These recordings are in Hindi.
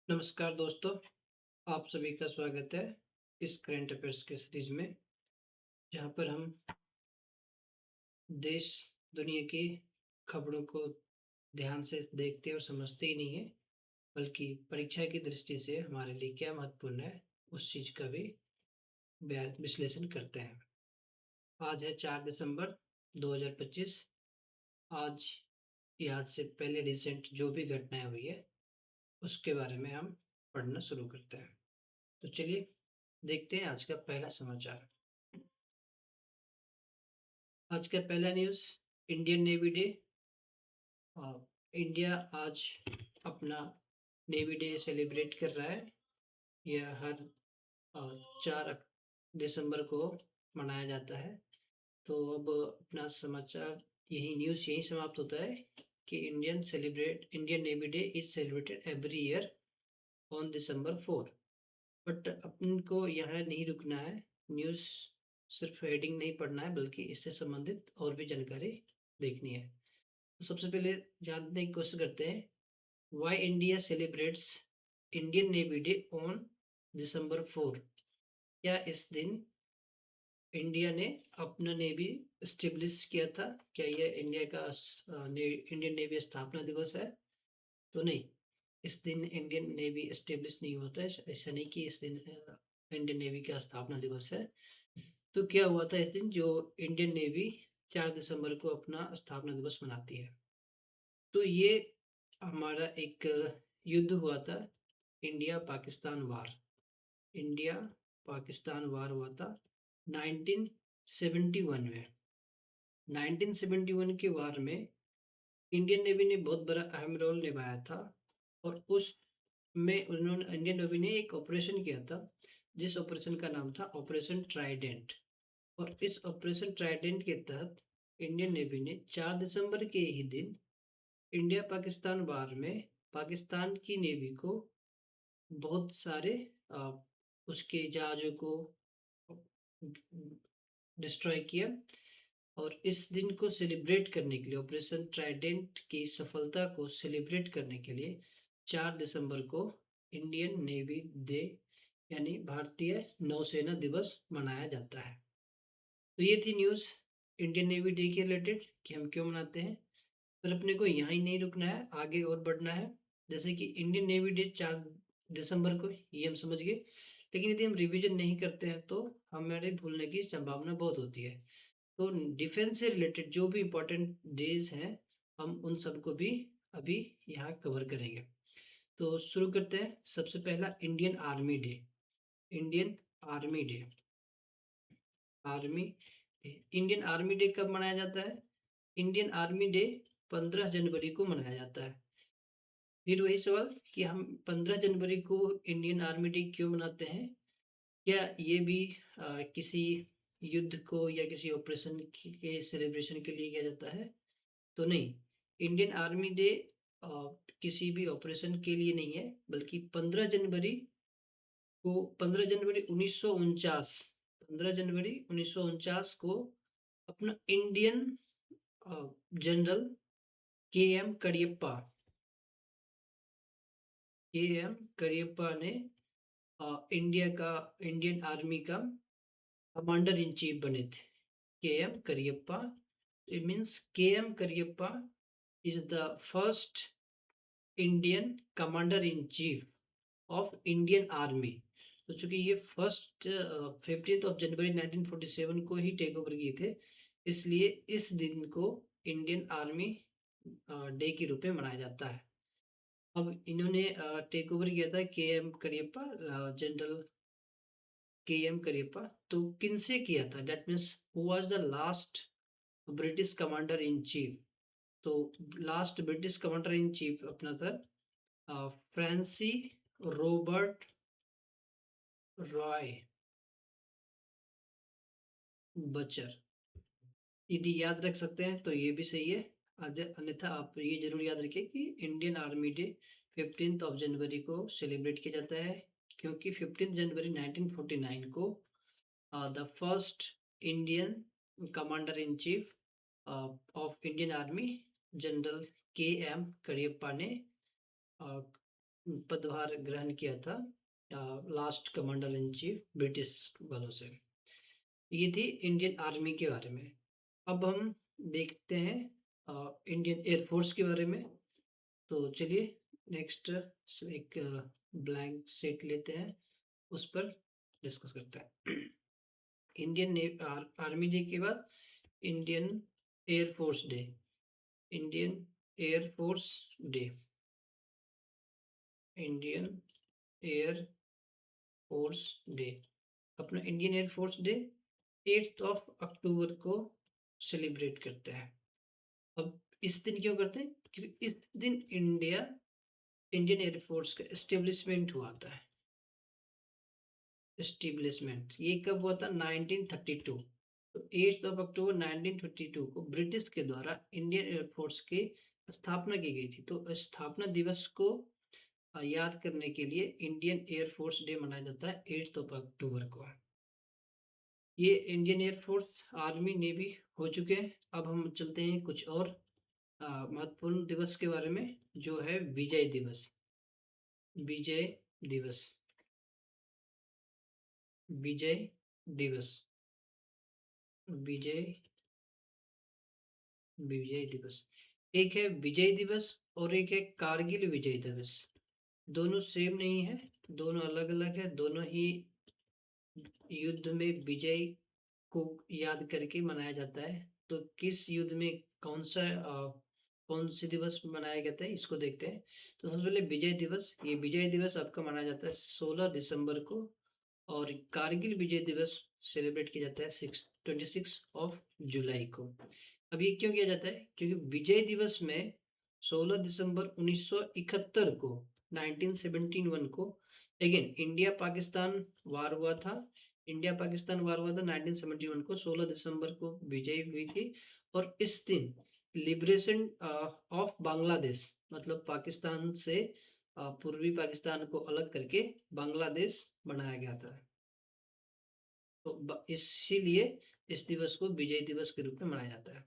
नमस्कार दोस्तों, आप सभी का स्वागत है इस करंट अफेयर्स के सीरीज में, जहाँ पर हम देश दुनिया की खबरों को ध्यान से देखते और समझते ही नहीं है, बल्कि परीक्षा की दृष्टि से हमारे लिए क्या महत्वपूर्ण है, उस चीज़ का भी विश्लेषण करते हैं। आज है 4 दिसंबर 2025। आज या आज से पहले रिसेंट जो भी घटनाएं हुई है, उसके बारे में हम पढ़ना शुरू करते हैं। तो चलिए देखते हैं आज का पहला समाचार। आज का पहला न्यूज़, इंडियन नेवी डे। अ, इंडिया आज अपना नेवी डे सेलिब्रेट कर रहा है। यह हर 4 दिसंबर को मनाया जाता है। तो अब अपना समाचार न्यूज़ यहीं समाप्त होता है कि Indian Navy Day is celebrated every year on December 4। But अपन को यहाँ नहीं रुकना है। न्यूज़ सिर्फ हेडिंग नहीं पढ़ना है, बल्कि इससे संबंधित और भी जानकारी देखनी है। तो सबसे पहले जानने की कोशिश करते हैं, why India celebrates Indian Navy day on December 4। क्या इस दिन इंडिया ने अपना नेवी स्टेब्लिश किया था? क्या यह इंडियन नेवी स्थापना दिवस है? तो नहीं, इस दिन इंडियन नेवी स्टेब्लिश नहीं होता है। ऐसा नहीं कि इस दिन इंडियन नेवी का स्थापना दिवस है। तो क्या हुआ था इस दिन, जो इंडियन नेवी 4 दिसंबर को अपना स्थापना दिवस मनाती है? तो ये हमारा एक युद्ध हुआ था, इंडिया पाकिस्तान वार। इंडिया पाकिस्तान वार हुआ था 1971 में। 1971 के वार में इंडियन नेवी ने बहुत बड़ा अहम रोल निभाया था, और उसमें उन्होंने इंडियन नेवी ने एक ऑपरेशन किया था, जिस ऑपरेशन का नाम था ऑपरेशन ट्राइडेंट। और इस ऑपरेशन ट्राइडेंट के तहत इंडियन नेवी ने 4 दिसंबर के ही दिन इंडिया पाकिस्तान वार में पाकिस्तान की नेवी को बहुत सारे अ, उसके जहाज़ों को डिस्ट्रॉय किया। और इस दिन को सेलिब्रेट करने के लिए, ऑपरेशन ट्राइडेंट की सफलता को सेलिब्रेट करने के लिए 4 दिसंबर को इंडियन नेवी डे यानी भारतीय नौसेना दिवस मनाया जाता है। तो ये थी न्यूज़ इंडियन नेवी डे के रिलेटेड कि हम क्यों मनाते हैं। पर अपने को यहाँ ही नहीं रुकना है, आगे और बढ़ना है। जैसे कि इंडियन नेवी डे 4 दिसंबर को, ये हम समझ गए। लेकिन यदि हम रिवीजन नहीं करते हैं तो हमारे भूलने की संभावना बहुत होती है। तो डिफेंस से रिलेटेड जो भी इम्पोर्टेंट डेज हैं, हम उन सबको भी अभी यहाँ कवर करेंगे। तो शुरू करते हैं। सबसे पहला, Indian army day. Indian army day. Army Indian army day कब मनाया जाता है? इंडियन आर्मी डे 15 जनवरी को मनाया जाता है। फिर वही सवाल कि हम 15 जनवरी को इंडियन आर्मी डे क्यों मनाते हैं? क्या ये भी किसी युद्ध को या किसी ऑपरेशन के सेलिब्रेशन के लिए किया जाता है? तो नहीं, इंडियन आर्मी डे अ, किसी भी ऑपरेशन के लिए नहीं है, बल्कि 15 जनवरी 1949, 15 जनवरी 1949 को अपना Indian general K M Cariappa K M Cariappa ने इंडियन आर्मी का कमांडर इन चीफ बने थे। K M Cariappa, it means K M Cariappa is the first Indian commander in chief of Indian army. तो चूंकि ये फर्स्ट 15 जनवरी 1947 को ही टेक ओवर किए थे, इसलिए इस दिन को इंडियन आर्मी डे के रूप में मनाया जाता है। अब इन्होंने टेक ओवर किया था के M Cariappa, general K M Cariappa. तो किनसे किया था? That means who was the last British commander in chief. तो last British commander in chief अपना था फ्रांसी रॉबर्ट रॉय बचर। यदि याद रख सकते हैं तो ये भी सही है। अन्यथा आप ये जरूर याद रखें कि इंडियन आर्मी डे 15 जनवरी को सेलिब्रेट किया जाता है, क्योंकि 15 जनवरी 1949 को the first Indian commander in chief of Indian army, general K M Cariappa ने पदभार ग्रहण किया था last commander in chief British वालों से। ये थी इंडियन आर्मी के बारे में। अब हम देखते हैं इंडियन एयर फोर्स के बारे में। तो चलिए नेक्स्ट एक ब्लैंक शीट लेते हैं, उस पर डिस्कस करते हैं। इंडियन आर्मी डे के बाद Indian Air Force Day. Indian Air Force Day, Indian Air Force Day. अपना Indian Air Force Day 8th of October को सेलिब्रेट करते हैं। अब इस दिन क्यों करते हैं? क्योंकि इस दिन इंडियन एयर फोर्स का एस्टेब्लिशमेंट हुआ था। एस्टेब्लिशमेंट ये कब हुआ था? 1932। तो 8th ऑफ अक्टूबर 1932 को ब्रिटिश के द्वारा इंडियन एयर फोर्स की स्थापना की गई थी। तो स्थापना दिवस को याद करने के लिए इंडियन एयर फोर्स डे मनाया जाता है 8th ऑफ अक्टूबर को। ये Indian Air force army navy हो चुके हैं। अब हम चलते हैं कुछ और महत्वपूर्ण दिवस के बारे में, जो है विजय दिवस। विजय दिवस, विजय दिवस, विजय विजय दिवस। एक है विजय दिवस और एक है कारगिल विजय दिवस। दोनों सेम नहीं है, दोनों अलग अलग है। दोनों ही युद्ध में विजय को याद करके मनाया जाता है। तो किस युद्ध में कौन सा कौन सी दिवस मनाया जाता है, इसको देखते हैं। तो सबसे पहले विजय दिवस। ये विजय दिवस आपका मनाया जाता है 16 दिसंबर को। और कारगिल विजय दिवस सेलिब्रेट किया जाता है 26 ऑफ जुलाई को। अब ये क्यों किया जाता है? क्योंकि विजय दिवस में 16 दिसंबर 1971 को 1971 को अगेन इंडिया पाकिस्तान वार हुआ था। इंडिया पाकिस्तान वार हुआ था 1971 को। 16 दिसंबर को विजय हुई थी। और इस दिन लिबरेशन ऑफ बांग्लादेश, मतलब पाकिस्तान से पूर्वी पाकिस्तान को अलग करके बांग्लादेश बनाया गया था। तो इसीलिए इस दिवस को विजय दिवस के रूप में मनाया जाता है।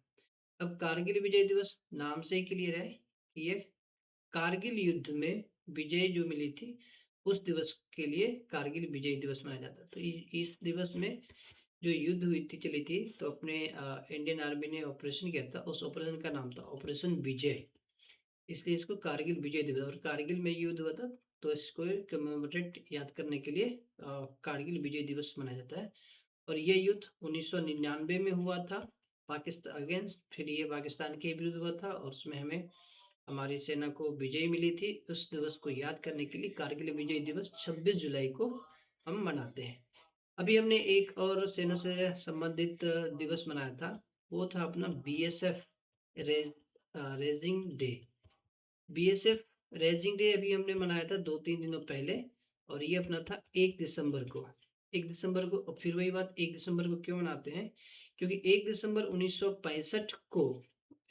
अब कारगिल विजय दिवस नाम से ही क्लियर है कि ये कारगिल युद्ध में विजय जो मिली थी, उस दिवस के लिए कारगिल विजय दिवस मनाया जाता है। तो इस दिवस में जो युद्ध हुई थी, चली थी, तो अपने इंडियन आर्मी ने ऑपरेशन किया था। उस ऑपरेशन का नाम था ऑपरेशन विजय, इसलिए इसको कारगिल विजय दिवस। और कारगिल में युद्ध हुआ था, तो इसको कमेमोरेट याद करने के लिए कारगिल विजय दिवस मनाया जाता है। और ये युद्ध 1999 में हुआ था पाकिस्तान अगेंस्ट। फिर ये पाकिस्तान के विरुद्ध हुआ था और उसमें हमें हमारी सेना को विजय मिली थी। उस दिवस को याद करने के लिए कारगिल विजय दिवस 26 जुलाई को हम मनाते हैं। अभी हमने एक और सेना से संबंधित दिवस मनाया था, वो था अपना BSF raising day. BSF raising day अभी हमने मनाया था 2-3 दिनों पहले, और ये अपना था 1 दिसंबर को। 1 दिसंबर को। और फिर वही बात, 1 दिसंबर को क्यों मनाते हैं? क्योंकि 1 दिसंबर 1965 को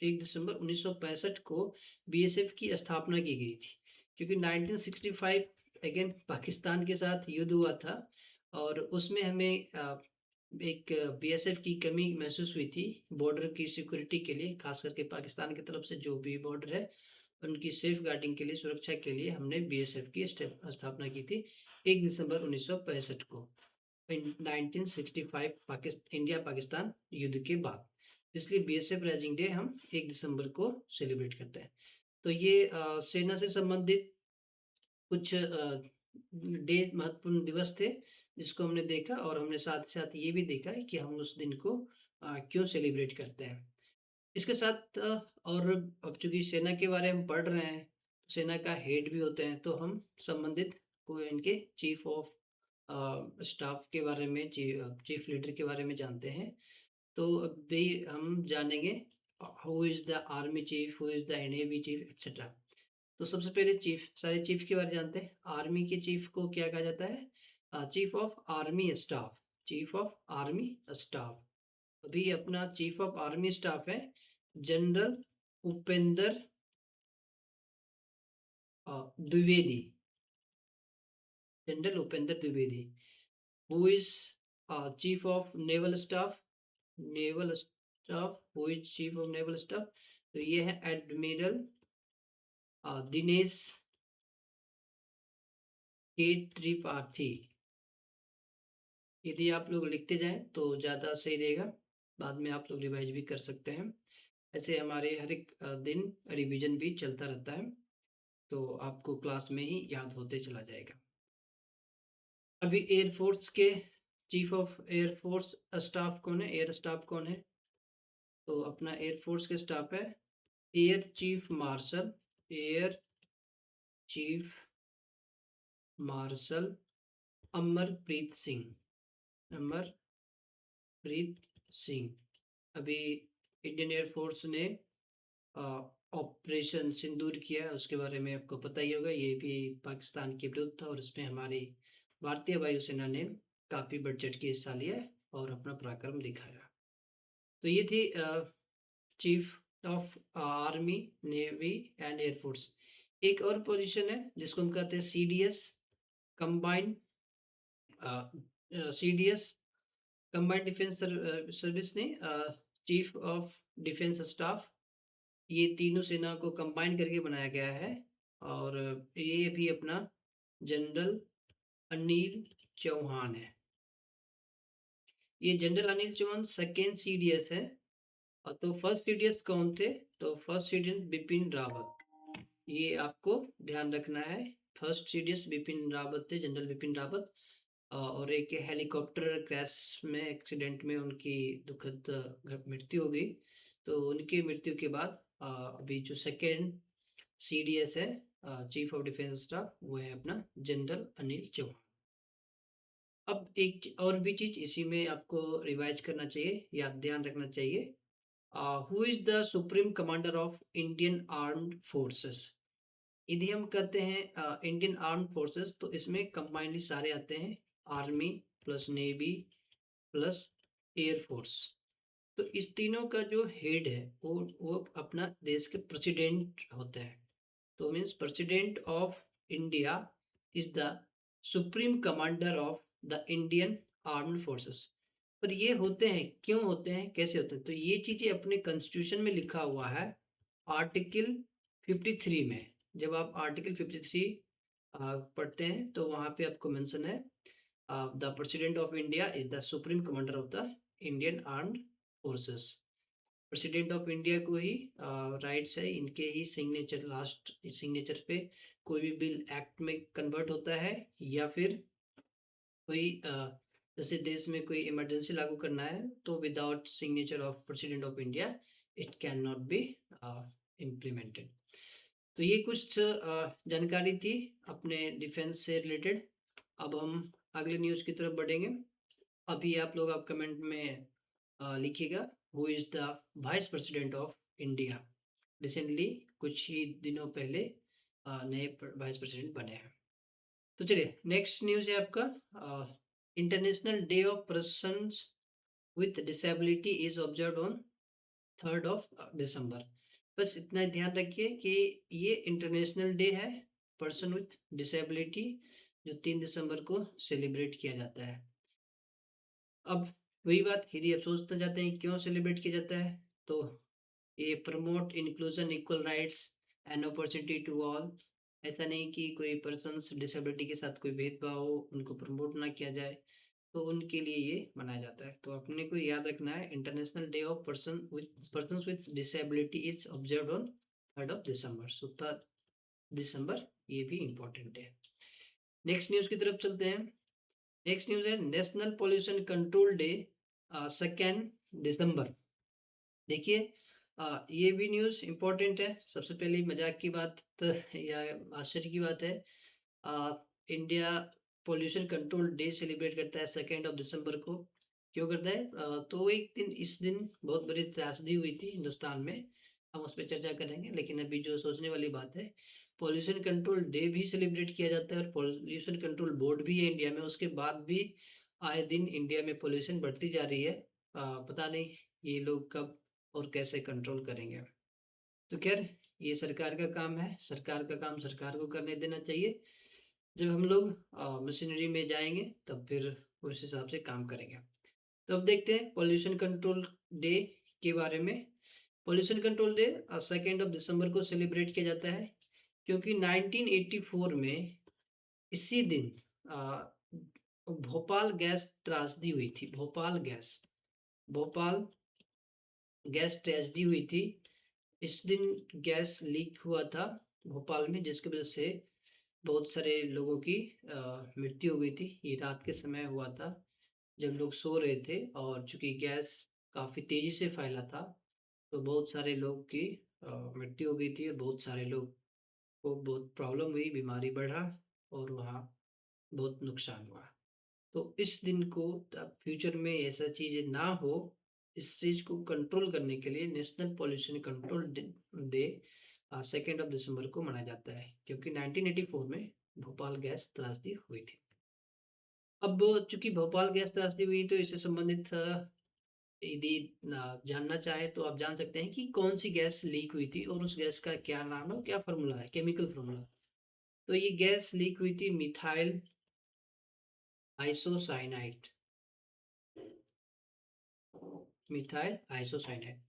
1 दिसंबर 1965 को बीएसएफ की स्थापना की गई थी। क्योंकि 1965 अगेन पाकिस्तान के साथ युद्ध हुआ था, और उसमें हमें एक बीएसएफ की कमी महसूस हुई थी बॉर्डर की सिक्योरिटी के लिए। खास करके पाकिस्तान की तरफ से जो भी बॉर्डर है, उनकी सेफ गार्डिंग के लिए, सुरक्षा के लिए हमने बीएसएफ की स्थापना की थी 1 दिसंबर 1965 को, 1965 इंडिया पाकिस्तान युद्ध के बाद। इसलिए बीएसएफ राइजिंग डे हम 1 दिसंबर को सेलिब्रेट करते हैं। तो ये सेना से संबंधित कुछ डे महत्वपूर्ण दिवस थे जिसको हमने देखा, और हमने साथ साथ ये भी देखा है कि हम उस दिन को क्यों सेलिब्रेट करते हैं। इसके साथ और अब चूंकि सेना के बारे में पढ़ रहे हैं, सेना का हेड भी होते हैं, तो हम संबंधित को इनके चीफ ऑफ स्टाफ के बारे में, चीफ लीडर के बारे में जानते हैं। तो अभी हम जानेंगे who is the army chief, who is the navy chief, etcetera. तो सबसे पहले चीफ, सारे चीफ के बारे में जानते हैं। आर्मी के चीफ को क्या कहा जाता है? Chief of army staff. Chief of army staff. अभी अपना चीफ ऑफ आर्मी स्टाफ है general Upendra Dwivedi. General Upendra Dwivedi. Who is chief of naval staff. Naval staff, who is chief of naval staff? तो ये है एडमिरल दिनेश के त्रिपाठी। यदि आप लोग लिखते जाएँ तो ज़्यादा सही रहेगा, बाद में आप लोग रिवाइज़ भी कर सकते हैं। ऐसे हमारे हर एक दिन रिवीजन भी चलता रहता है, तो आपको क्लास में ही याद होते चला जाएगा। अभी एयर फ़ोर्स के chief of air force staff कौन है? एयर स्टाफ कौन है? तो अपना एयर फ़ोर्स के स्टाफ है air chief marshal Amarpreet Singh. Amarpreet Singh. अभी इंडियन एयर फ़ोर्स ने अ, ऑपरेशन सिंदूर किया है, उसके बारे में आपको पता ही होगा। ये भी पाकिस्तान के विरुद्ध था और इसमें हमारी भारतीय वायुसेना ने काफ़ी बढ़-चढ़ के हिस्सा लिया है और अपना पराक्रम दिखाया। तो ये थी chief of army, navy and air force. एक और पोजीशन है जिसको हम कहते हैं CDS, combined CDS combined defence service ने चीफ ऑफ डिफेंस स्टाफ। ये तीनों सेना को कंबाइन करके बनाया गया है और ये भी अपना जनरल अनिल चौहान है। ये general Anil Chauhan second CDS है। तो फर्स्ट सीडीएस कौन थे? तो फर्स्ट सीडीएस बिपिन रावत। ये आपको ध्यान रखना है। फर्स्ट सीडीएस बिपिन रावत थे, जनरल बिपिन रावत। और एक हेलीकॉप्टर क्रैश में एक्सीडेंट में उनकी दुखद मृत्यु हो गई। तो उनकी मृत्यु के बाद अभी जो सेकेंड सीडीएस है, चीफ ऑफ डिफेंस स्टाफ, वो है अपना जनरल अनिल चौहान। अब एक और भी चीज़ इसी में आपको रिवाइज करना चाहिए या ध्यान रखना चाहिए। Who is the supreme commander of Indian armed forces? यदि हम कहते हैं इंडियन आर्म्ड फोर्सेस, तो इसमें कंबाइनली सारे आते हैं, army plus navy plus air force. तो इस तीनों का जो हेड है वो अपना देश के प्रेसिडेंट होते हैं। तो means president of India is the supreme commander of the Indian armed forces. पर ये होते हैं, क्यों होते हैं, कैसे होते हैं? तो ये चीज़ें अपने कॉन्स्टिट्यूशन में लिखा हुआ है, आर्टिकल 53 में। जब आप आर्टिकल 53 पढ़ते हैं तो वहाँ पे आपको मेंशन है, the president of India is the supreme commander of the Indian armed forces. President of India को ही राइट्स है, इनके ही सिग्नेचर, लास्ट सिग्नेचर पे कोई भी बिल एक्ट में कन्वर्ट होता है, या फिर कोई जैसे देश में कोई इमरजेंसी लागू करना है, तो without signature of president of India it can not be implemented. तो ये कुछ जानकारी थी अपने डिफेंस से रिलेटेड। अब हम अगले न्यूज़ की तरफ बढ़ेंगे। अभी आप लोग आप कमेंट में लिखिएगा, who is the vice president of India? Recently कुछ ही दिनों पहले नए वाइस प्रेसिडेंट बने हैं। तो चलिए, नेक्स्ट न्यूज़ है आपका, international day of persons with disability is observe on 3rd of December. बस इतना ध्यान रखिए कि ये इंटरनेशनल डे है पर्सन विथ डिसेबिलिटी, जो 3 दिसंबर को सेलिब्रेट किया जाता है। अब वही बात, यदि आप सोचते जाते हैं क्यों सेलिब्रेट किया जाता है, तो ये promote inclusion, equal rights and opportunity to all. ऐसा नहीं कि कोई पर्सन्स डिसेबिलिटी के साथ कोई भेदभाव हो, उनको प्रमोट ना किया जाए, तो उनके लिए ये मनाया जाता है। तो अपने को याद रखना है, international day of persons with disability is observe on 3rd of December. So 3rd दिसंबर ये भी इम्पोर्टेंट है। नेक्स्ट न्यूज़ की तरफ चलते हैं। नेक्स्ट न्यूज़ है नेशनल पोल्यूशन कंट्रोल डे 2 दिसंबर। देखिए, ये भी न्यूज़ इम्पोर्टेंट है। सबसे पहले मजाक की बात तो या आश्चर्य की बात है, India pollution control day celebrate करता है 2 दिसंबर को। क्यों करता है? तो एक दिन, इस दिन बहुत बड़ी त्रासदी हुई थी हिंदुस्तान में, हम उस पर चर्चा करेंगे। लेकिन अभी जो सोचने वाली बात है, पोल्यूशन कंट्रोल डे भी सेलिब्रेट किया जाता है और पोल्यूशन कंट्रोल बोर्ड भी है इंडिया में। उसके बाद भी आए दिन इंडिया में पोल्यूशन बढ़ती जा रही है। पता नहीं ये लोग कब और कैसे कंट्रोल करेंगे। तो खैर, ये सरकार का काम है, सरकार का काम सरकार को करने देना चाहिए। जब हम लोग मशीनरी में जाएँगे तब फिर उस हिसाब से काम करेंगे। तो अब देखते हैं पॉल्यूशन कंट्रोल डे के बारे में। पॉल्यूशन कंट्रोल डे 2 दिसंबर को सेलिब्रेट किया जाता है क्योंकि 1984 में इसी दिन अ, भोपाल गैस त्रासदी हुई थी। भोपाल गैस ट्रेजेडी हुई थी। इस दिन गैस लीक हुआ था भोपाल में, जिसकी वजह से बहुत सारे लोगों की मृत्यु हो गई थी। ये रात के समय हुआ था, जब लोग सो रहे थे, और चूँकि गैस काफ़ी तेज़ी से फैला था, तो बहुत सारे लोग की मृत्यु हो गई थी, और बहुत सारे लोग को बहुत प्रॉब्लम हुई, बीमारी बढ़ा, और वहाँ बहुत नुकसान हुआ। तो इस दिन को फ्यूचर में ऐसा चीज़ें ना हो, इस चीज़ को कंट्रोल करने के लिए नेशनल पॉल्यूशन कंट्रोल डे 2 दिसंबर को मनाया जाता है, क्योंकि 1984 में भोपाल गैस त्रासदी हुई थी। अब चूंकि भोपाल गैस त्रासदी हुई, तो इससे संबंधित यदि जानना चाहे तो आप जान सकते हैं कि कौन सी गैस लीक हुई थी, और उस गैस का क्या नाम है, क्या फार्मूला है, केमिकल फार्मूला। तो ये गैस लीक हुई थी methyl isocyanide. Methyl isocyanide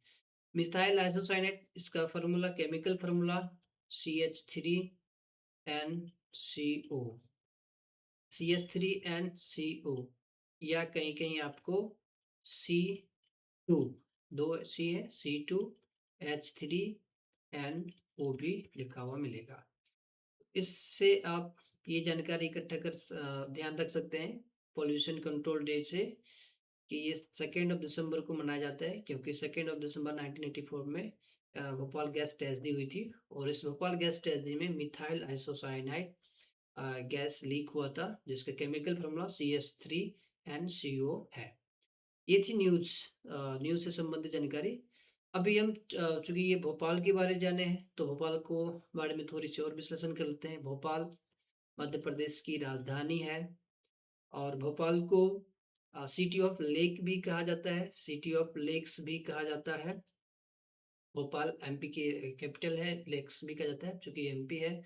methyl isocyanide, इसका formula, chemical formula CH3NCO। CH3NCO, या कहीं कहीं आपको C2, दो सी है, C2H3NO भी लिखा हुआ मिलेगा। इससे आप ये जानकारी इकट्ठा कर ध्यान रख सकते हैं पॉल्यूशन कंट्रोल डे से, कि ये 2 दिसंबर को मनाया जाता है, क्योंकि 2 दिसंबर 1984 में भोपाल गैस ट्रेजेडी हुई थी, और इस भोपाल गैस ट्रेजेडी में मिथाइल आइसोसाइनाइड गैस लीक हुआ था, जिसका केमिकल फार्मूला CH3NCO है। ये थी न्यूज़ से संबंधित जानकारी। अभी हम चूँकि ये भोपाल के बारे जाने हैं, तो भोपाल को बारे में थोड़ी सी और विश्लेषण कर लेते हैं। भोपाल मध्य प्रदेश की राजधानी है, और भोपाल को सिटी ऑफ लेक भी कहा जाता है, सिटी ऑफ लेक्स भी कहा जाता है। भोपाल एमपी की कैपिटल है, लेक्स भी कहा जाता है, चूँकि एमपी है।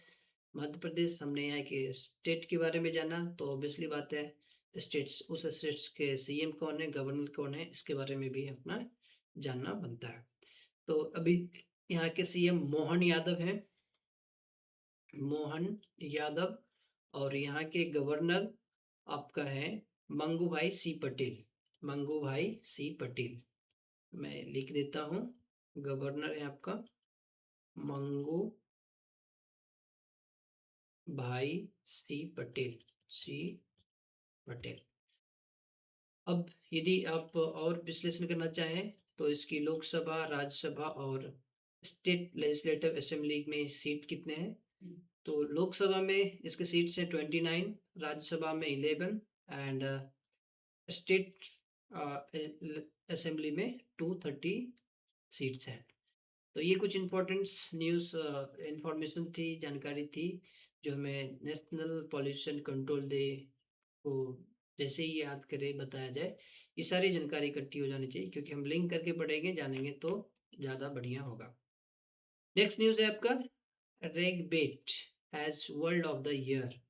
मध्य प्रदेश, हमने यहाँ के स्टेट के बारे में जाना, तो ऑब्वियसली बात है, स्टेट्स, उस स्टेट्स के सीएम कौन है, गवर्नर कौन है, इसके बारे में भी अपना जानना बनता है। तो अभी यहाँ के सीएम मोहन यादव हैं, मोहन यादव, और यहाँ के गवर्नर आपका है मंगू भाई सी पटेल। मंगू भाई सी पटेल, मैं लिख देता हूँ। गवर्नर है आपका मंगू भाई सी पटेल, सी पटेल। अब यदि आप और विश्लेषण करना चाहें, तो इसकी लोकसभा, राज्यसभा और स्टेट लेजिस्लेटिव असेंबली में सीट कितने हैं? तो लोकसभा में इसके सीट्स हैं 29, राज्यसभा में 11, एंड स्टेट असेंबली में 230 सीट्स हैं। तो ये कुछ इम्पोर्टेंट्स न्यूज़ इंफॉर्मेशन थी, जानकारी थी, जो हमें नेशनल पॉल्यूशन कंट्रोल डे को जैसे ही याद करें, बताया जाए, ये सारी जानकारी इकट्ठी हो जानी चाहिए, क्योंकि हम लिंक करके पढ़ेंगे, जानेंगे तो ज़्यादा बढ़िया होगा। नेक्स्ट न्यूज़ है आपका, rage bait as word of the year.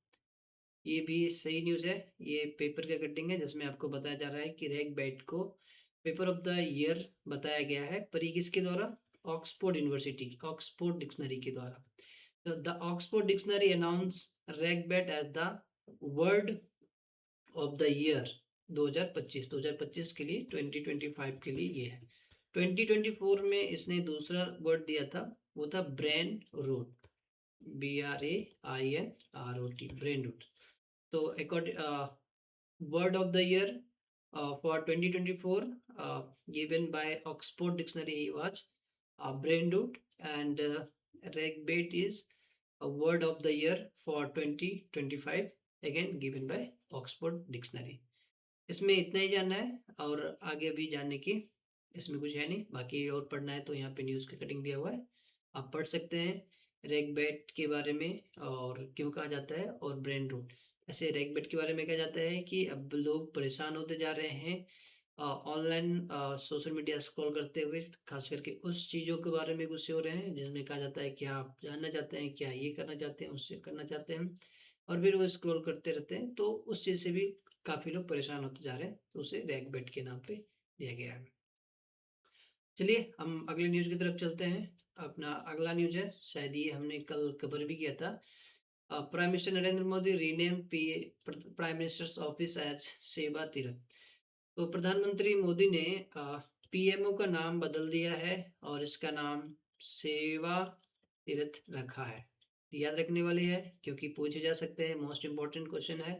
ये भी सही न्यूज़ है। ये पेपर का कटिंग है, जिसमें आपको बताया जा रहा है कि रेगबेट को पेपर ऑफ द ईयर बताया गया है, पर ये किसके द्वारा? ऑक्सफोर्ड यूनिवर्सिटी, ऑक्सफोर्ड डिक्शनरी के द्वारा। तो the Oxford dictionary announce rage bait as the word of the year 2025 के लिए, 2025 के लिए ये है। 2024 में इसने दूसरा वर्ड दिया था, वो था brain rot, BRAINROT, brain rot. तो according word of the year for 2024 given by Oxford Dictionary was brain root, and regbate is a word of the year for 2025, again given by Oxford Dictionary। इसमें इतना ही जानना है, और आगे भी जानने की इसमें कुछ है नहीं। बाकी और पढ़ना है तो यहाँ पे न्यूज़ का कटिंग दिया हुआ है, आप पढ़ सकते हैं रेगबैट के बारे में, और क्यों कहा जाता है, और ब्रेन रूट। ऐसे रेगबैट के बारे में कहा जाता है कि अब लोग परेशान होते जा रहे हैं ऑनलाइन सोशल मीडिया स्क्रॉल करते हुए, खास करके उस चीज़ों के बारे में गुस्से हो रहे हैं, जिसमें कहा जाता है कि आप जानना चाहते हैं, क्या ये करना चाहते हैं, उससे करना चाहते हैं, और फिर वो स्क्रॉल करते रहते हैं, तो उस चीज़ से भी काफ़ी लोग परेशान होते जा रहे हैं, तो उसे रेगबैट के नाम पे दिया गया है। चलिए हम अगले न्यूज़ की तरफ चलते हैं। अपना अगला न्यूज़ है, शायद ये हमने कल कवर भी किया था, prime minister Narendra Modi rename prime minister's office as Seva Tirath. तो प्रधानमंत्री मोदी ने पीएमओ का नाम बदल दिया है और इसका नाम सेवा तीरथ रखा है। याद रखने वाली है क्योंकि पूछे जा सकते हैं, मोस्ट इम्पोर्टेंट क्वेश्चन है।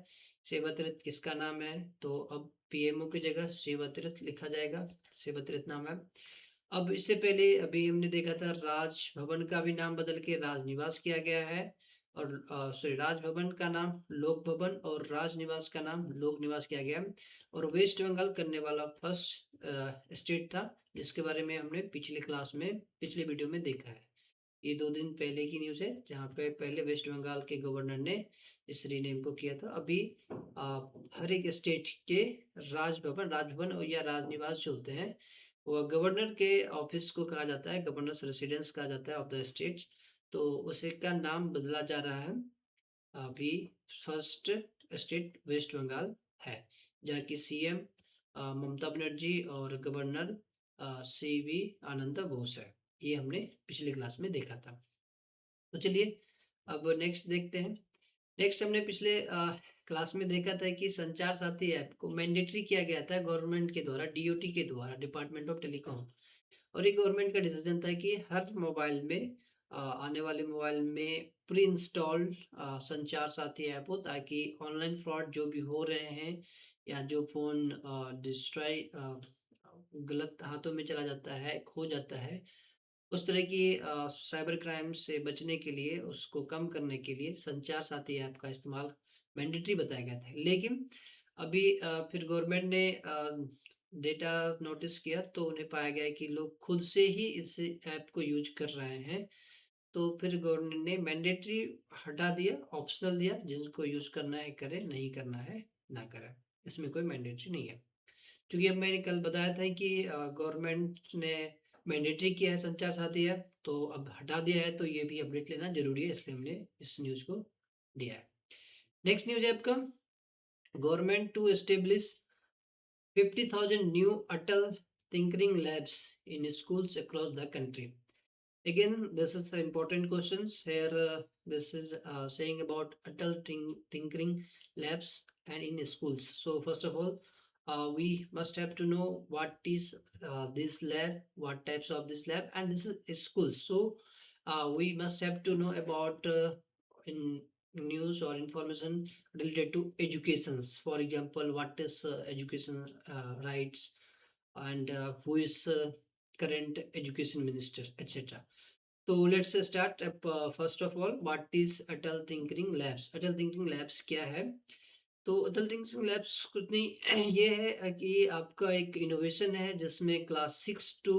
सेवा तीरथ किसका नाम है? तो अब पीएमओ की जगह सेवा तीरथ लिखा जाएगा, सेवा तीरथ नाम है। अब इससे पहले अभी हमने देखा था राजभवन का भी नाम बदल के राजनिवास किया गया है, और सॉरी, राजभवन का नाम लोक भवन और राजनिवास का नाम लोक निवास किया गया। और वेस्ट बंगाल करने वाला फर्स्ट स्टेट था, जिसके बारे में हमने पिछले क्लास में, पिछले वीडियो में देखा है। ये 2 दिन पहले की न्यूज़ है, जहाँ पे पहले वेस्ट बंगाल के गवर्नर ने इस रीनेम को किया था। अभी हर एक स्टेट के राजभवन राजभवन और या राजनिवास जो होते हैं, वो गवर्नर के ऑफिस को कहा जाता है, गवर्नर्स रेसिडेंस कहा जाता है ऑफ द स्टेट। तो उसी का नाम बदला जा रहा है। अभी फर्स्ट स्टेट वेस्ट बंगाल है, जहाँ की सीएम ममता बनर्जी और गवर्नर सीवी आनंद बोस है। ये हमने पिछले क्लास में देखा था। तो चलिए अब नेक्स्ट देखते हैं। नेक्स्ट हमने पिछले क्लास में देखा था कि संचार साथी ऐप को मैंडेटरी किया गया था गवर्नमेंट के द्वारा, डीओटी के द्वारा, डिपार्टमेंट ऑफ टेलीकॉम। और ये गवर्नमेंट का डिसीजन था कि हर मोबाइल में आने वाले मोबाइल में प्री इंस्टॉल्ड संचार साथी ऐप हो, ताकि ऑनलाइन फ्रॉड जो भी हो रहे हैं या जो फ़ोन डिस्ट्रॉय गलत हाथों में चला जाता है, खो जाता है, उस तरह की साइबर क्राइम से बचने के लिए, उसको कम करने के लिए संचार साथी ऐप का इस्तेमाल मैंडेटरी बताया गया था। लेकिन अभी फिर गवर्नमेंट ने डेटा नोटिस किया तो उन्हें पाया गया है कि लोग खुद से ही इस ऐप को यूज कर रहे हैं। तो फिर गवर्नमेंट ने मैंडेटरी हटा दिया, ऑप्शनल दिया, जिनको यूज करना है करें, नहीं करना है ना करें, इसमें कोई मैंडेटरी नहीं है। क्योंकि अब मैंने कल बताया था कि गवर्नमेंट ने मैंडेटरी किया है संचार साथी ऐप, तो अब हटा दिया है, तो ये भी अपडेट लेना जरूरी है, इसलिए हमने इस न्यूज़ को दिया है। नेक्स्ट न्यूज़ है आपका, government to establish 50,000 new Atal Tinkering Labs in schools across the country. Again, this is the important questions here. This is saying about Atal Tinkering Labs and in schools. So first of all, we must have to know what is this lab, what types of this lab, and this is schools. So we must have to know about in news or information related to educations. For example, what is education rights, and who is current education minister, etc. So let's start up, first of all, what is Atal Tinkering Labs? Atal Tinkering Labs क्या है? तो अटल टिंकरिंग लैब्स कुछ नहीं, ये है कि आपका एक इनोवेशन है जिसमें क्लास 6 टू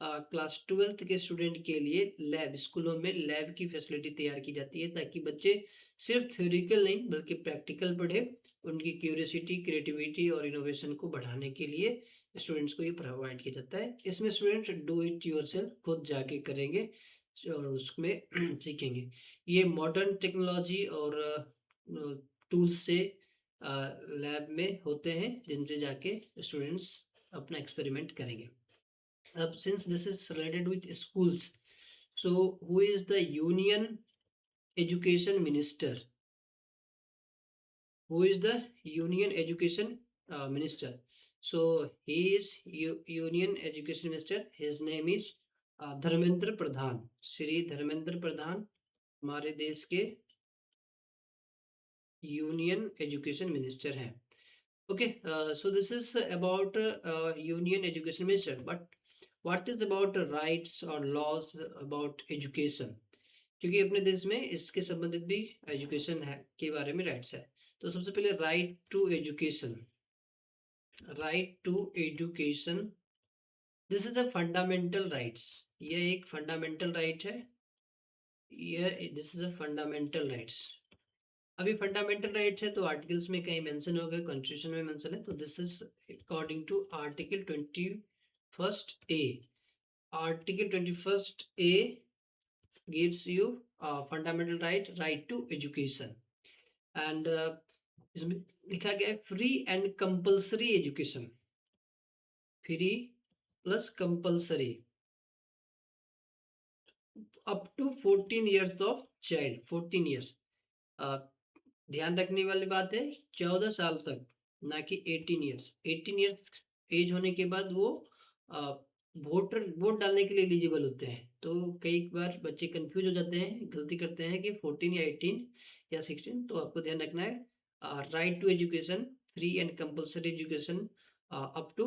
क्लास 12th के स्टूडेंट के लिए लैब, स्कूलों में लैब की फैसिलिटी तैयार की जाती है, ताकि बच्चे सिर्फ थ्योरिकल नहीं बल्कि प्रैक्टिकल पढ़े। उनकी क्यूरियोसिटी, क्रिएटिविटी और इनोवेशन को बढ़ाने के लिए स्टूडेंट्स को ये प्रोवाइड किया जाता है। इसमें स्टूडेंट्स डू इट योरसेल्फ, खुद जाके करेंगे और उसमें सीखेंगे। ये मॉडर्न टेक्नोलॉजी और टूल्स से लैब में होते हैं, जिनसे जाके स्टूडेंट्स अपना एक्सपेरिमेंट करेंगे। अब since this is related with schools, so who is the union education minister? Who is the union education minister? So he is union education minister, his name is Dharmendra Pradhan. Shri Dharmendra Pradhan हमारे देश के यूनियन एजुकेशन मिनिस्टर हैं। Okay, so this is about Union Education Minister, but what is about rights or laws about education? क्योंकि अपने देश में इसके संबंधित भी एजुकेशन है के बारे में राइट्स है। तो सबसे पहले right to education, right to education, this is a fundamental rights. ये एक फंडामेंटल राइट है, ये this is a fundamental rights. अभी फंडामेंटल राइट्स है तो आर्टिकल्स में कहीं मेंशन हो गए, कॉन्स्टिट्यूशन में मेंशन है, तो this is according to article 21 A. Article 21 A gives you fundamental right to education, and इसमें लिखा गया है free and compulsory education, free plus compulsory up to 14 years of child, 14 years. ध्यान रखने वाली बात है 14 साल तक, ना कि 18 ईयर्स। 18 ईयर्स एज होने के बाद वो वोट डालने के लिए एलिजिबल होते हैं। तो कई बार बच्चे कंफ्यूज हो जाते हैं, गलती करते हैं कि 14 या 18 या 16। तो आपको ध्यान रखना है right to education, free and compulsory education up to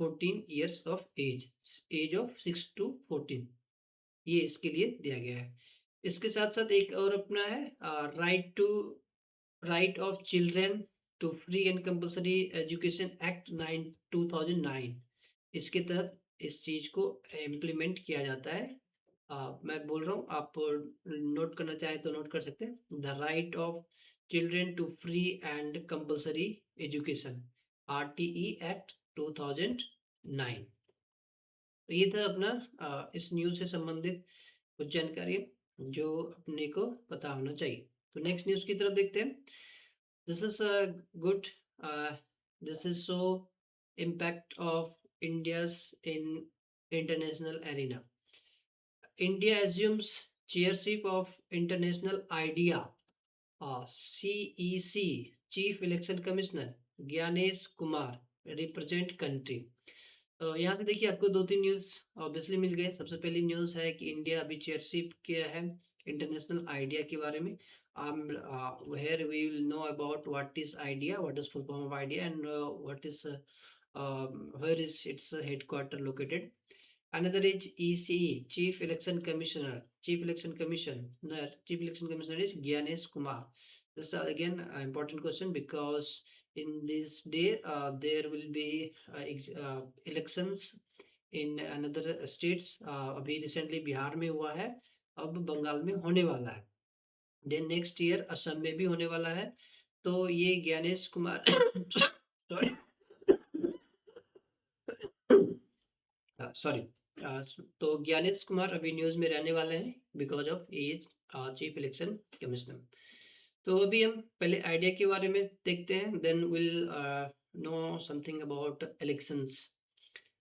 14 years of age, age of 6 to 14, ये इसके लिए दिया गया है। इसके साथ साथ एक और अपना है right of children to free and compulsory education act 2009। इसके तहत इस चीज़ को इम्प्लीमेंट किया जाता है। मैं बोल रहा हूँ, आप नोट करना चाहें तो नोट कर सकते हैं। The right of children to free and compulsory education, RTE act 2009। तो ये था अपना इस न्यूज़ से संबंधित कुछ जानकारी जो अपने को पता होना चाहिए। तो नेक्स्ट न्यूज़ की तरफ देखते हैं। This is good, this is so impact of India's in international arena. India assumes chairship of international idea, CEC, chief election commissioner Gyanesh Kumar represent country. यहाँ से देखिए आपको दो तीन न्यूज़ ऑब्वियसली मिल गए। सबसे पहली न्यूज़ है कि इंडिया अभी चेयरशिप किया है इंटरनेशनल आइडिया के बारे में। Where we will know about what is IDEA, what is full form of IDEA, and what is where is its headquarter located. Another is ECE, Chief Election Commissioner. Chief Election Commissioner. Chief Election Commissioner is Gyanesh Kumar. This is again an important question because in this day there will be elections in another states. अभी recently बिहार में हुआ है, अब बंगाल में होने वाला है, देन नेक्स्ट ईयर असम में भी होने वाला है। तो ये ज्ञानेश कुमार सॉरी सॉरी तो ज्ञानेश कुमार अभी न्यूज़ में रहने वाले हैं because of as chief election commissioner. तो अभी हम पहले आइडिया के बारे में देखते हैं, then will know something about elections.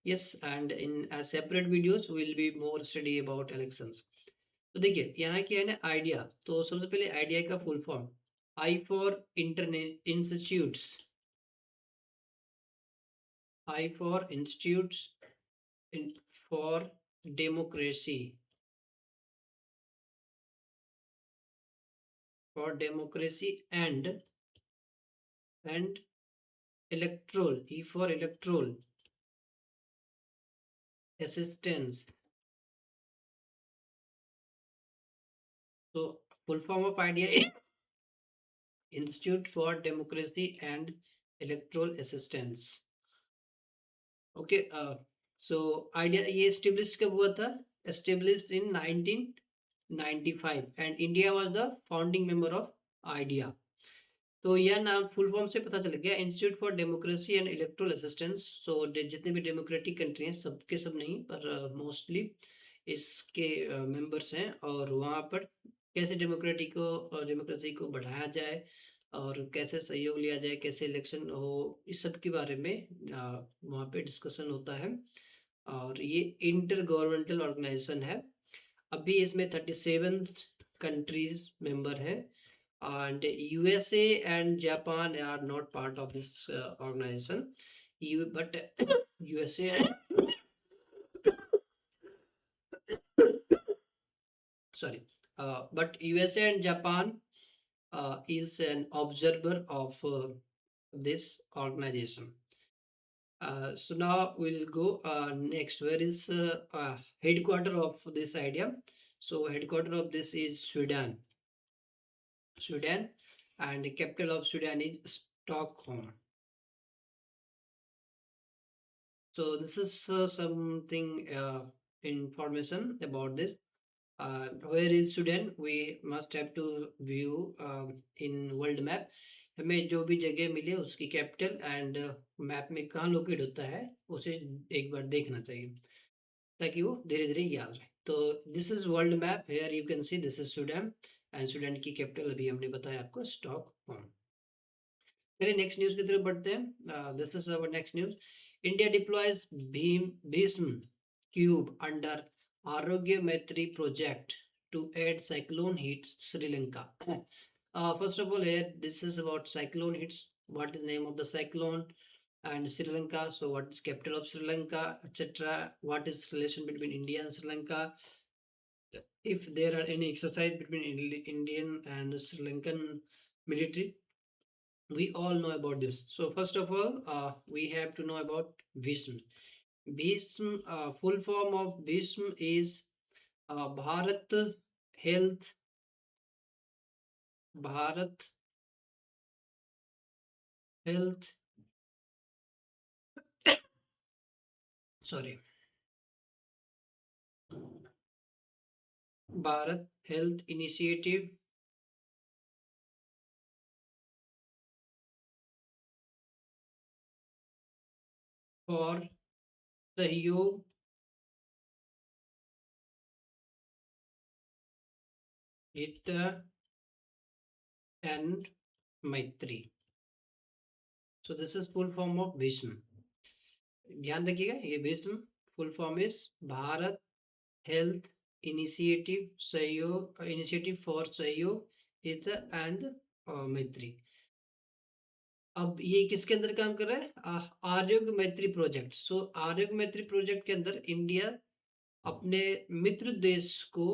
Yes, and in separate videos will be more study about elections. तो देखिए यहाँ क्या है ना, आइडिया। तो सबसे पहले आइडिया का full form, I for internet institutes, I for institutes for democracy, for democracy and electoral, E for electoral assistance. So full form of idea is Institute for Democracy and Electoral Assistance. Okay, so idea ये established कब हुआ था? Established in 1995 and India was the founding member of IDEA. तो यह नाम फुल फॉर्म से पता चल गया, institute for democracy and electoral assistance. So जितने भी डेमोक्रेटिक कंट्री हैं, सबके सब नहीं पर मोस्टली इसके मेंबर्स हैं, और वहाँ पर कैसे डेमोक्रेसी को बढ़ाया जाए और कैसे सहयोग लिया जाए, कैसे इलेक्शन हो, इस सब के बारे में वहाँ पे डिस्कशन होता है। और ये इंटर गवर्नमेंटल ऑर्गेनाइजेशन है। अभी इसमें 37 कंट्रीज मेंबर है, and USA and Japan are not part of this organization. But USA sorry, but USA and Japan is an observer of this organization. So now we'll go next. Where is headquarter of this idea? So headquarter of this is Sudan, and the capital of Sudan is Stockholm. So this is something information about this. Where is Sudan? We must have to view in world map. हमें जो भी जगह मिले उसकी कैपिटल एंड मैप में कहाँ लोकेट होता है उसे एक बार देखना चाहिए ताकि वो धीरे धीरे याद रहे। तो this is world map, here you can see this is Sudan, and Sudan की कैपिटल अभी हमने बताया आपको स्टॉकहोम। चलिए नेक्स्ट न्यूज़ की तरफ बढ़ते हैं। This is our next news. India deploys Bhishm cube under Arogya Maitri project to aid cyclone hit Sri Lanka. First of all, here this is about cyclone hits. What is name of the cyclone? And Sri Lanka. So, what is capital of Sri Lanka, etc. What is relation between India and Sri Lanka? If there are any exercise between Indian and Sri Lankan military, we all know about this. So, first of all, we have to know about Bhism. Bhism, full form of Bhism is Bharat Health, Bharat Health, sorry, Bharat Health Initiative for Sahyog Hit and Maitri. So this is full form of Bhism. ध्यान रखिएगा ये Bhishma full form is Bharat health initiative for सहयोग हित एंड मैत्री। अब ये किसके अंदर काम कर रहा है? आरोग्य मैत्री प्रोजेक्ट। सो आरोग्य मैत्री प्रोजेक्ट के अंदर इंडिया अपने मित्र देश को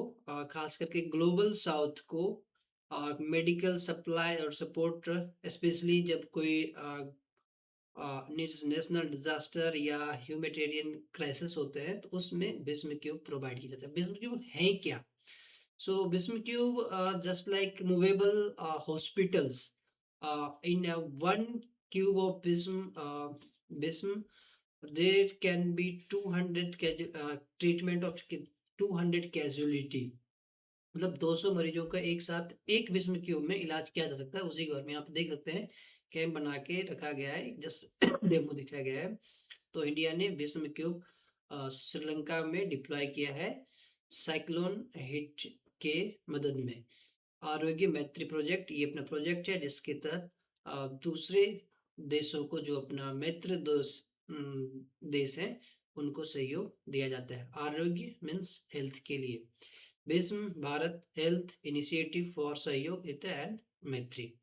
खास करके ग्लोबल साउथ को मेडिकल सप्लाई और सपोर्ट, स्पेशली जब कोई नेशनल डिजास्टर या ह्यूमैनिटेरियन क्राइसिस होते हैं तो उसमें बिस्म क्यूब प्रोवाइड किया जाता है। बिस्म क्यूब है क्या? So Bhishm cube just like movable hospitals, in one cube of Bhishm there can be 200 treatment of 200 casualty, मतलब 200 मरीजों का एक साथ एक बिस्म क्यूब में इलाज किया जा सकता है उसी घर में। आप देख सकते हैं कैंप बना के रखा गया है, जस्ट डेमो दिखाया गया है। तो इंडिया ने बिस्म क्यूब श्रीलंका में डिप्लॉय किया है साइक्लोन हिट के मदद में। आरोग्य मैत्री प्रोजेक्ट ये अपना प्रोजेक्ट है जिसके तहत दूसरे देशों को जो अपना मित्र देश है उनको सहयोग दिया जाता है। आरोग्य मीन्स हेल्थ के लिए। बिस्म भारत हेल्थ इनिशिएटिव फॉर सहयोग हित एंड मैत्री।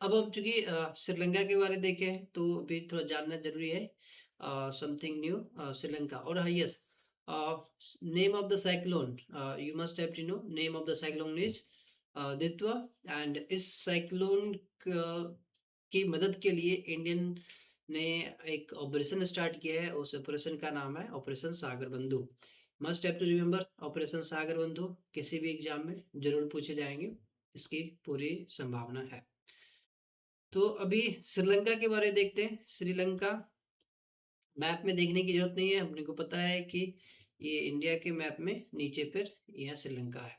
अब हम चूंकि श्रीलंका के बारे में देखे हैं तो अभी थोड़ा जानना जरूरी है समथिंग न्यू श्रीलंका। और हाँ yes, name of the cyclone, you must have to know name of the cyclone is Ditwah. And इस साइक्लोन की मदद के लिए इंडियन ने एक ऑपरेशन स्टार्ट किया है। उस ऑपरेशन का नाम है Operation Sagar Bandhu. Must have to remember Operation Sagar Bandhu, किसी भी एग्जाम में जरूर पूछे जाएंगे, इसकी पूरी संभावना है। तो अभी श्रीलंका के बारे में देखते हैं। श्रीलंका मैप में देखने की जरूरत नहीं है, अपने को पता है कि ये इंडिया के मैप में नीचे पर यहाँ श्रीलंका है।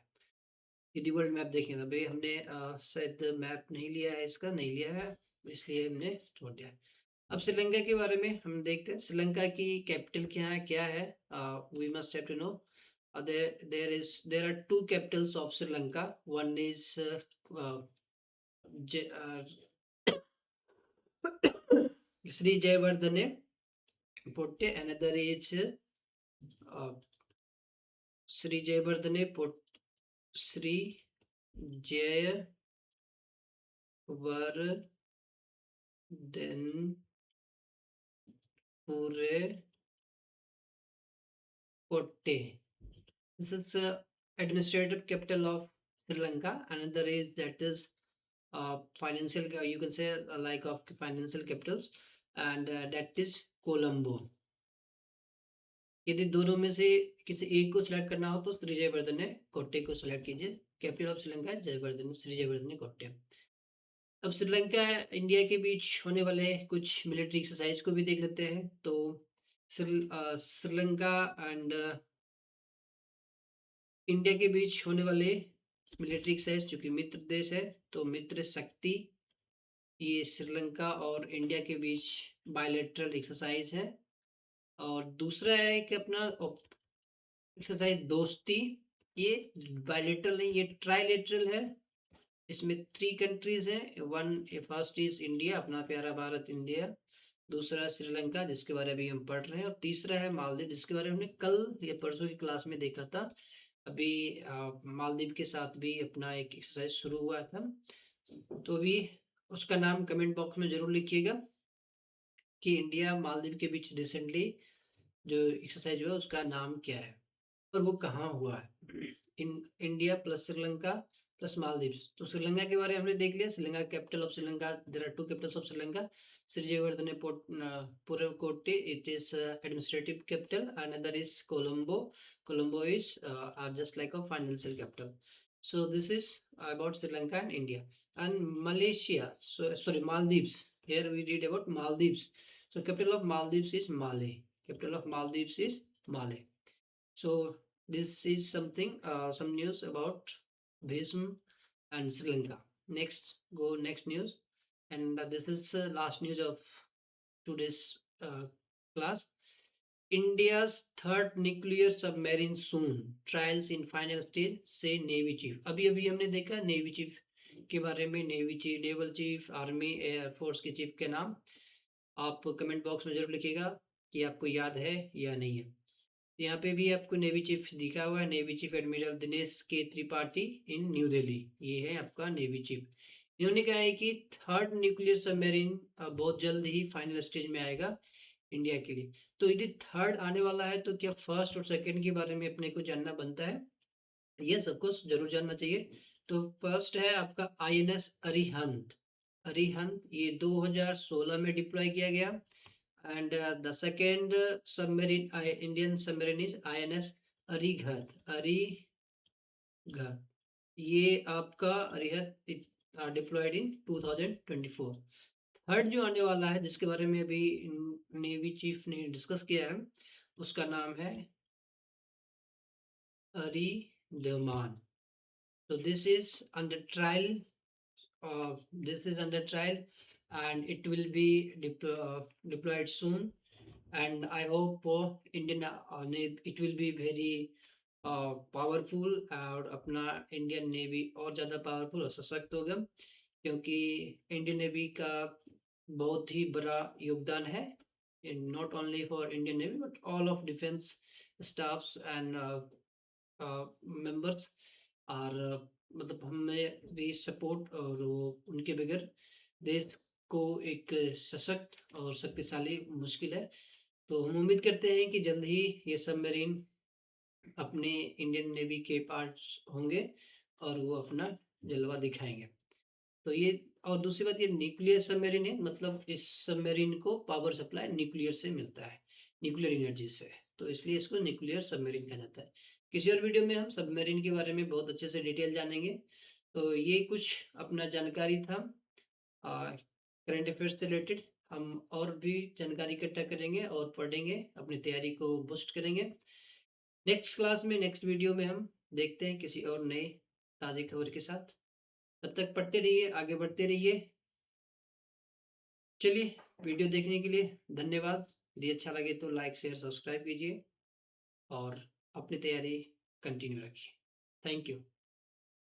यदि वर्ल्ड मैप देखें तो भाई हमने शायद मैप नहीं लिया है, इसका नहीं लिया है इसलिए हमने छोड़ दिया। अब श्रीलंका के बारे में हम देखते हैं। श्रीलंका की कैपिटल क्या है? We must have to know there are two capitals of Sri Lanka. One is Sri Jayawardene Potte, another is Sri Jayawardene Potte, Sri Jayawardene Pure Potte. This is the administrative capital of Sri Lanka. Another is that is financial, you can say like of financial capitals, and that is Colombo. यदि दोनों में से किसी एक को सिलेक्ट करना हो तो श्री जयवर्धने कोट्टे को सिलेक्ट कीजिए। कैपिटल ऑफ श्रीलंका है जयवर्धने, श्री जयवर्धने कोट्टे। अब श्रीलंका इंडिया के बीच होने वाले कुछ मिलिट्री एक्सरसाइज को भी देख लेते हैं। तो श्रीलंका एंड इंडिया के बीच होने वाले मिलिट्री एक्सरसाइज, चूंकि मित्र देश है तो मित्र शक्ति, ये श्रीलंका और इंडिया के बीच बायलैटरल एक्सरसाइज है। और दूसरा है कि अपना एक्सरसाइज दोस्ती, ये बायलैटरल नहीं, ये ट्राइलेटरल है। इसमें 3 कंट्रीज हैं। वन फर्स्ट इज इंडिया, अपना प्यारा भारत इंडिया, दूसरा श्रीलंका जिसके बारे में हम पढ़ रहे हैं, और तीसरा है मालदीव जिसके बारे में हमने कल या परसों की क्लास में देखा था। अभी मालदीव के साथ भी अपना एक एक्सरसाइज शुरू हुआ था, तो अभी उसका नाम कमेंट बॉक्स में ज़रूर लिखिएगा कि इंडिया मालदीव के बीच रिसेंटली जो एक्सरसाइज हुआ उसका नाम क्या है और वो कहाँ हुआ है। India plus Sri Lanka plus Maldives. तो श्रीलंका के बारे में हमने देख लिया। Sri Lanka capital of Sri Lanka, there are two capitals of Sri Lanka, Sri Jayawardene Pura Kotte, it is administrative capital, another is Colombo, Colombo is just like a financial capital. So this is about Sri Lanka and India. And Malaysia, so sorry, Maldives, here we read about Maldives. So capital of Maldives is Malé, capital of Maldives is Malé. So this is something, some news about Bhism and Sri Lanka. Next, go next news, and this is last news of today's class. India's third nuclear submarine soon. Trials in final stage, say Navy Chief. अभी अभी हमने देखा नेवी चीफ के बारे में, navy chief, naval chief, army air force के चीफ के नाम। आप कमेंट बॉक्स में जरूर लिखिएगा कि आपको याद है या नहीं है। यहाँ पे भी आपको नेवी चीफ दिखा हुआ है, नेवी चीफ एडमिरल दिनेश के त्रिपाठी इन न्यू दिल्ली, ये है आपका नेवी चीफ। इन्होंने कहा है कि थर्ड न्यूक्लियर सबमरीन बहुत जल्द ही फाइनल स्टेज में आएगा इंडिया के लिए। तो यदि थर्ड आने वाला है तो क्या फर्स्ट और सेकंड के बारे में अपने को जानना बनता है? ये सबको जरूर जानना चाहिए। तो फर्स्ट है आपका आईएनएस अरिहंत। अरिहंत ये 2016 में डिप्लॉय किया गया। And the second submarine, Indian submarine is INS Arighat. Arighat ये आपका अरिहत डिप्लॉयड इन 2024। थर्ड जो आने वाला है जिसके बारे में अभी नेवी चीफ ने डिस्कस किया है उसका नाम है अरिदमान। So this is under trial. This is under trial, and it will be deployed soon. And I hope Indian Navy, it will be very powerful और अपना इंडियन नेवी और ज़्यादा पावरफुल और सशक्त होगा, क्योंकि इंडियन नेवी का बहुत ही बड़ा योगदान है, not only for Indian navy but all of defence staffs and members और मतलब हमें सपोर्ट, और वो उनके बगैर देश को एक सशक्त और शक्तिशाली मुश्किल है। तो हम उम्मीद करते हैं कि जल्द ही ये सबमरीन अपने इंडियन नेवी के पार्ट्स होंगे और वो अपना जलवा दिखाएंगे। तो ये, और दूसरी बात, ये न्यूक्लियर सबमरीन है, मतलब इस सबमरीन को पावर सप्लाई न्यूक्लियर से मिलता है, न्यूक्लियर एनर्जी से, तो इसलिए इसको न्यूक्लियर सबमरीन कहा जाता है। किसी और वीडियो में हम सबमरीन के बारे में बहुत अच्छे से डिटेल जानेंगे। तो ये कुछ अपना जानकारी था करंट अफेयर्स से रिलेटेड। हम और भी जानकारी इकट्ठा करेंगे और पढ़ेंगे, अपनी तैयारी को बूस्ट करेंगे। नेक्स्ट क्लास में, नेक्स्ट वीडियो में हम देखते हैं किसी और नए ताज़ी खबर के साथ। तब तक पढ़ते रहिए, आगे बढ़ते रहिए। चलिए, वीडियो देखने के लिए धन्यवाद। यदि अच्छा लगे तो लाइक शेयर सब्सक्राइब कीजिए और अपनी तैयारी कंटिन्यू रखिए। Thank you.